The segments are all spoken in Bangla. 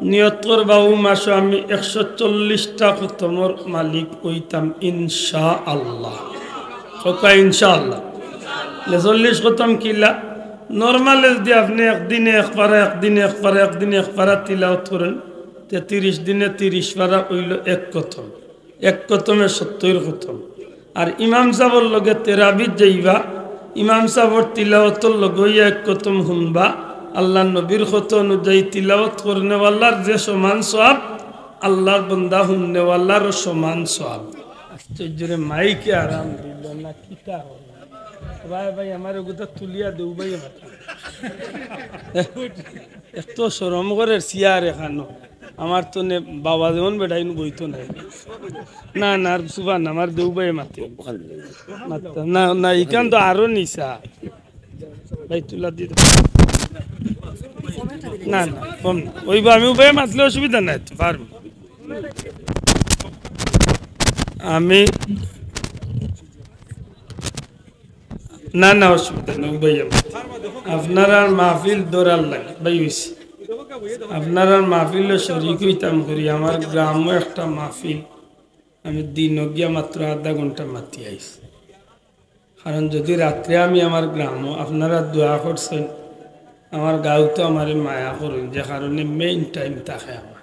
নিয়ত করবা ও মাসে আমি 140টা খতমর মালিক হইতাম ইনশাআল্লাহ। ওকা ইনশাআল্লাহ 40 খতম কিলা নরমাল যদি আপনি একদিনে এক পারা তিলাওয়াত করেন 30 দিনে 30 পারা হইল এক খতম, এক খতমে 70 খতম। আর ইমাম সাহর লগে তেরাবিত যাইবা, ইমাম সাহর তিলাওয়াতর লগে হইয়া এক খতম শুনবা। আল্লাহ নবীর খত অনুযায়ী তিলাওয়াত করনেওয়ালার যে সমান সওয়াব, আল্লাহর বান্দা শুননেওয়ালারও সমান সওয়াব। আশ্চর্যরে মাইকে আরাম দিল না কিতা হল ভাই ভাই আমার গোটা তুলিয়া দেউ ভাই এত শরম করে সিয়ার এখানো আমার তো বাবা যেমন বেটাই বইতো নাই না না সুবান আমার দেউ ভাই মাতে না না এখান তো আরো নিসা ভাই তুলা দিয়ে না না কম না ওইবা আমি উপায় মাতলে অসুবিধা নাই তো পারবো আমি না না অসুবিধা নেই উপায় আপনারা মাহফিল দৌড়াল লাগে ভাই হয়েছে আপনারা মাহফিল শরিক হইতাম করি আমার গ্রামও একটা মাহফিল আমি দিন গিয়া মাত্র আধা ঘন্টা মাতি আইছি কারণ যদি রাত্রে আমি আমার গ্রামও আপনারা দোয়া করছেন আমার গাঁও তো আমার মায়া করেন যে কারণে মেইন টাইম থাকে আমার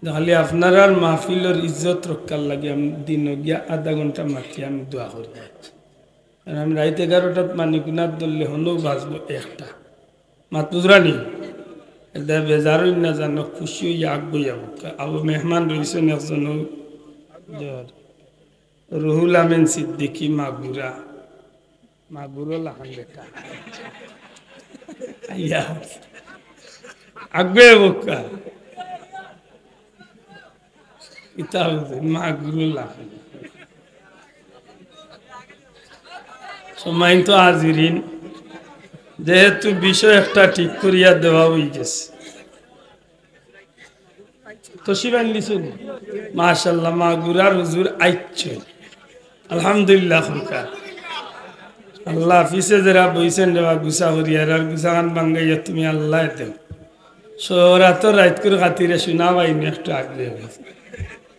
খালি আপনারা মাহফিলের ইজ্জত রক্ষার লাগে আমি দিন গিয়া আধা ঘন্টা মাতি আমি দোয়া করি কারণ আমি রাত 11টাত মানিকুনার ধরলে হলেও বাঁচবো একটা মাত বুঝরানি এটা বেজারই না জানো খুশি হইয়া আগ যাব আবু মেহমান রয়েছেন একজন রুহুল আমিন সিদ্দিকি মাগুরা লাহান বেটা আগে বোকা ইতা মাগুরা লাহান সময় তো হাজিরিন যেহেতু বিষয় একটা ঠিক করিয়া দেওয়া হয়ে গেছে তো শিবান লিসুন মাশাআল্লাহ মাগুরার হুজুর আইচ্ছে আলহামদুলিল্লাহ খুরকা আল্লাহ ফিসে যারা বইছেন দেওয়া গুসা হরিয়ার আর গুসা গান বাঙ্গাইয়া তুমি আল্লাহ দেও সোরা তো রাত করে খাতিরে শুনা পাইনি একটু আগলে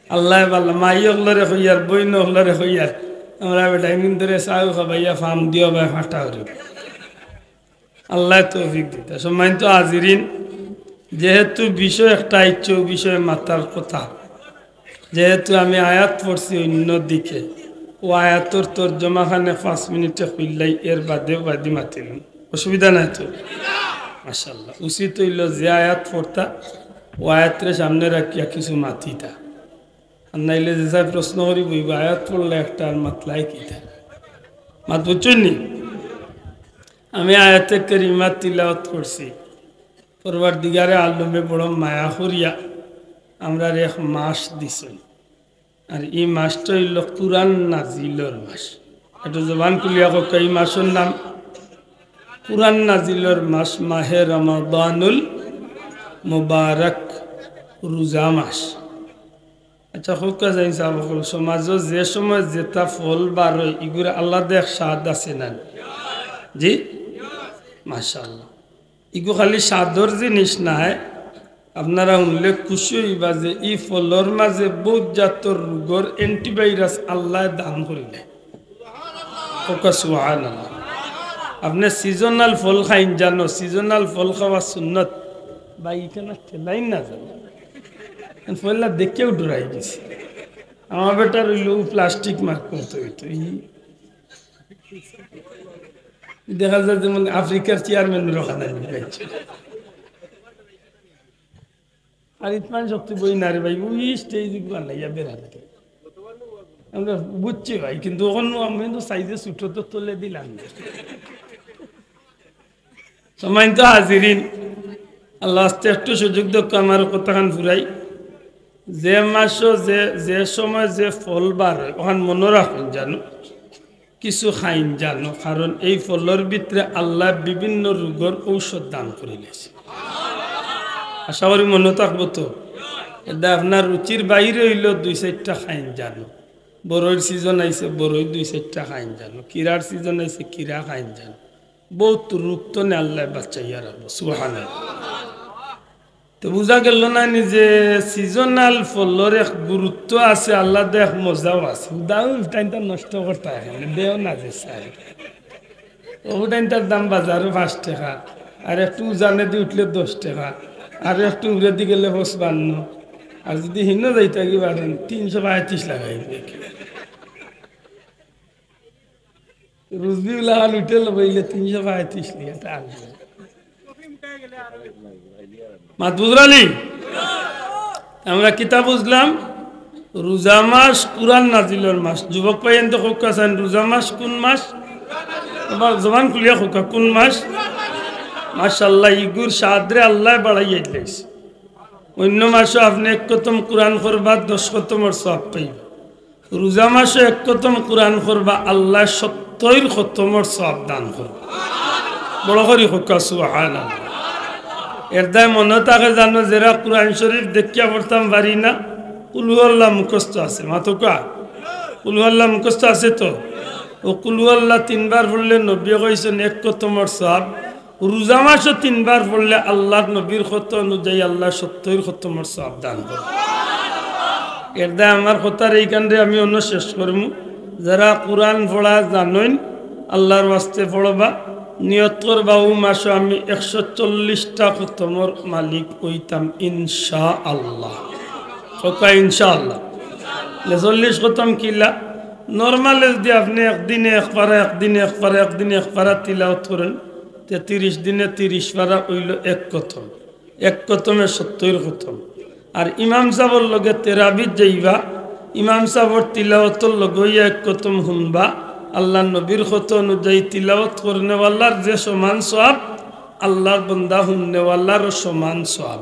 আল্লাহ বললাম মাই হলরে হইয়ার বই নহলরে হইয়ার আমরা বেটা এমন ধরে চাও খাবাইয়া ফার্ম দিও বা ফাটা হরি আল্লাহ তৌফিক দিতে সম্মানিত হাজিরিন যেহেতু বিষয় একটা ইচ্ছে বিষয়ে মাতার কথা যেহেতু আমি আয়াত পড়ছি অন্যদিকে ও আয়াতর তর্জমাখানে 5 মিনিটে খুললাই এর বাদে মাতিল অসুবিধা নাই তো মাশাআল্লাহ উচিত হইল যে আয়াত পড়তা ও আয়াতের সামনে রাখিয়া কিছু মাতিতা আর নাইলে যে সাহেব প্রশ্ন করি বইব আয়াত পড়লে একটা আর মাতলাই কিতা মাত বুঝছেন নি আমি আয়াতে কারিমা তিলাওয়াত করছি পরওয়ারদিগারে আলমে বড় মায়া করিয়া আমরা এক মাস দিছেন আর এই মাসটা হইল কুরআন নাজিলের মাস এটা জবান খুলিয়া কক এই মাসের নাম কুরআন নাজিলের মাস মাহে রমাদানুল মুবারক রোজা মাস আচ্ছা হোকা যাই সাবকল সমাজে যে সময় যেটা ফল বার হয় এগুলো আল্লাহ দেখ স্বাদ আছে না জি মাশাআল্লাহ ইগো খালি সাদর জিনিস নাই আপনারা শুনলে খুশি হইবা যে এই ফলর মাঝে বহুত জাতর রোগর অ্যান্টিভাইরাস আল্লাহ দান করিলে সুবহানাল্লাহ আপনি সিজনাল ফল খাইন জানো সিজনাল ফল খাওয়া সুন্নত বা এখানে ঠেলাই না জানো ফলটা দেখেও ডরাই গেছে আমার বেটার হইল প্লাস্টিক মার্ক করতে হইতো দেখা যায় যেমন আফ্রিকার চেয়ারম্যান রখানা আর ইতমান শক্তি বই না রে ভাই ওই স্টেজ বানাইয়া বেড়া থাকে আমরা বুঝছি ভাই কিন্তু ওখান আমি তো সাইজে ছোট তো তুলে দিলাম সময় তো হাজিরিন আল্লাহ আস্তে একটু সুযোগ দক্ষ আমার কথাখান ফুরাই যে মাস যে সময় যে ফল বার হয় ওখান মনে রাখুন জানো কিছু খাইন জানো কারণ এই ফলের ভিতরে আল্লাহ বিভিন্ন রোগের ঔষধ দান করে দিয়েছে আশা করি মনে থাকবো তো এটা আপনার রুচির বাইরে হইল 2-4টা খাইন জানো বড়ইর সিজন আইছে বড়ই 2-4টা খাইন জানো কিরার সিজন আইছে কিরা খাইন জানো বহুত রোগ তো নে আল্লাহ বাঁচাইয়া রাখবো সুবহানাল্লাহ তো বুঝা গেল না যে সিজনাল ফলের এক গুরুত্ব আছে, আল্লাহ দেখ মজাও আছে। উদাও টাইমটা নষ্ট করতে হয় দেও না যে চাই ও টাইমটার দাম বাজারও 5 টাকা, আর একটু উজানে দিয়ে উঠলে 10 টাকা, আর একটু উড়ে দিয়ে গেলে 55, আর যদি হিন্ন যাইতে কি পারেন 335 লাগাইবে। রুজবিউলা হাল উঠে লইলে 335 লিয়াটা আসবে। মাত বুঝরালি আমরা কিতাব বুঝলাম রোজা মাস কুরআন নাজিলের মাস। যুবক পাইয়েন তো কোকাছেন রোজা মাস কোন মাস? আবার জবান খুলিয়া কোকা কোন মাস? মাশাআল্লাহ ইগুর সাদরে আল্লাহ বাড়াইয়া দিয়েছে। অন্য মাসে আপনি এক খতম কোরআন করবা 10 খতমের সওয়াব পাইবা। রোজা মাসে এক খতম কোরআন করবা আল্লাহ 70 খতমের সওয়াব দান করবে। বড় করি কোকা সুবহানাল্লাহ। এর দায় মনে থাকে জানো যারা কোরআন শরীফ দেখিয়া পড়তাম পারি না, কুল হুয়াল্লাহ মুখস্থ আছে মাতুকা, কুল হুয়াল্লাহ মুখস্থ আছে তো ও কুল হুয়াল্লাহ 3 বার পড়লে নবী কইছেন এক খতমের সওয়াব। রোজা মাসে 3 বার পড়লে আল্লাহর নবীর খত অনুযায়ী আল্লাহ 70 খতমের সওয়াব দান করে। এর দায় আমার কথার এইখানে আমি অন্য শেষ করবো। যারা কোরআন পড়া জানেন আল্লাহর ওয়াস্তে পড়বা, নিয়ত করবা ও মাসে আমি 140টা খতমের মালিক হইতাম ইনশাআল্লাহ। কথা ইনশাআল্লাহ 40 খতম কিলা নর্মাল যদি আপনি একদিনে একপারা তিলাওয়াত করেন 30 দিনে 30 পারা হইল এক খতম, এক খতমে 70 খতম। আর ইমাম সাহর লগে তেরাবিত যাইবা, ইমাম সাহর তিলাওয়াতর লগে এক খতম শুনবা, আল্লাহ নবীর খত অনুযায়ী তিলাওয়াত করনেওয়ালার যে সমান সওয়াব আল্লাহর বান্দা শুননেওয়ালার সমান সওয়াব।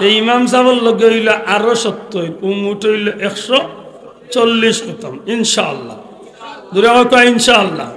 এই ইমাম সাহর লগে হইল আরো 70, মুঠ হইল 140 খতম ইনশাআল্লাহ। দূরে ইনশাআল্লাহ।